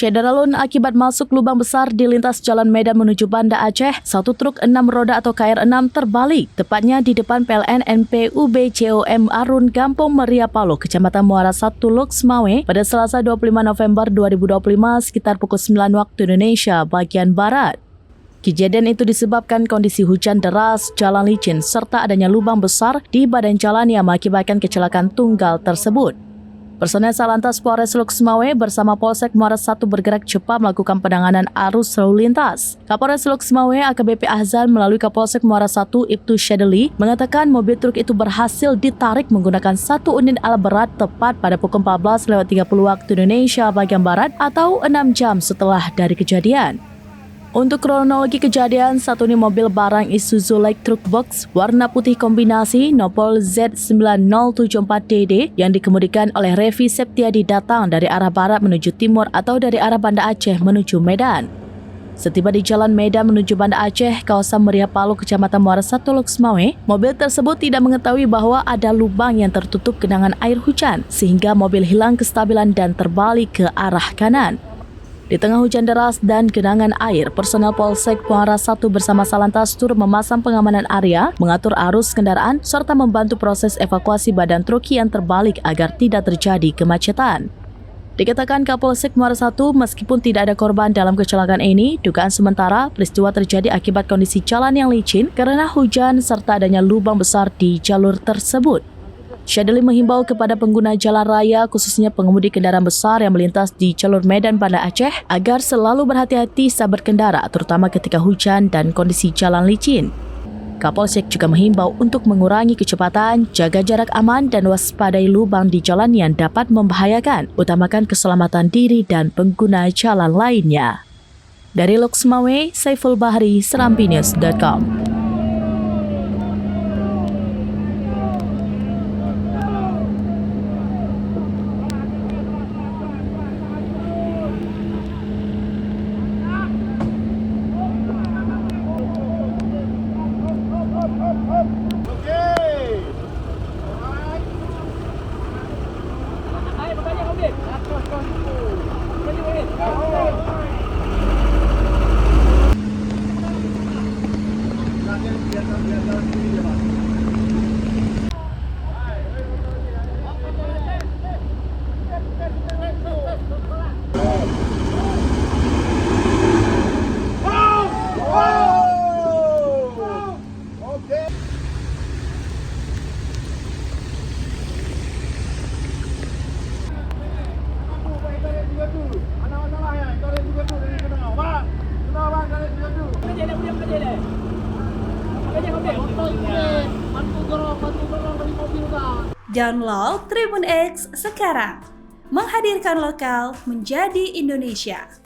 Syederalun akibat masuk lubang besar di lintas Jalan Medan menuju Banda Aceh, satu truk 6 roda atau KR6 terbalik, tepatnya di depan PLN NPUBCOM Arun Kampung Meria Palo, Kecamatan Muara 1 Loksmawe pada Selasa 25 November 2025 sekitar pukul 9 waktu Indonesia bagian Barat. Kejadian itu disebabkan kondisi hujan deras, jalan licin, serta adanya lubang besar di badan jalan yang mengakibatkan kecelakaan tunggal tersebut. Personel Salantas Polres Loksmawe bersama Polsek Muara 1 bergerak cepat melakukan penanganan arus lalu lintas. Kapolres Loksmawe AKBP Ahzan melalui Kapolsek Muara 1 Ibtu Syedeli mengatakan mobil truk itu berhasil ditarik menggunakan satu unit alat berat tepat pada pukul 14.30 waktu Indonesia bagian Barat atau 6 jam setelah dari kejadian. Untuk kronologi kejadian, satu unit mobil barang Isuzu Light Truck Box warna putih kombinasi Nopol Z9074DD yang dikemudikan oleh Revi Septiadi datang dari arah barat menuju timur atau dari arah Banda Aceh menuju Medan. Setiba di Jalan Medan menuju Banda Aceh, kawasan Meria Palo, Kecamatan Muara 1 Loksmawe, mobil tersebut tidak mengetahui bahwa ada lubang yang tertutup genangan air hujan sehingga mobil hilang kestabilan dan terbalik ke arah kanan. Di tengah hujan deras dan genangan air, personel Polsek Muara 1 bersama Salantas turut memasang pengamanan area, mengatur arus kendaraan, serta membantu proses evakuasi badan truk yang terbalik agar tidak terjadi kemacetan. Dikatakan Kapolsek Muara 1, meskipun tidak ada korban dalam kecelakaan ini, dugaan sementara peristiwa terjadi akibat kondisi jalan yang licin karena hujan serta adanya lubang besar di jalur tersebut. Syedeli menghimbau kepada pengguna jalan raya, khususnya pengemudi kendaraan besar yang melintas di jalur Medan Banda Aceh, agar selalu berhati-hati saat berkendara, terutama ketika hujan dan kondisi jalan licin. Kapolsek juga menghimbau untuk mengurangi kecepatan, jaga jarak aman, dan waspadai lubang di jalan yang dapat membahayakan, utamakan keselamatan diri dan pengguna jalan lainnya. Dari Loksmawe, Saiful Bahri, serampinews.com. Download Tribun X sekarang, menghadirkan lokal menjadi Indonesia.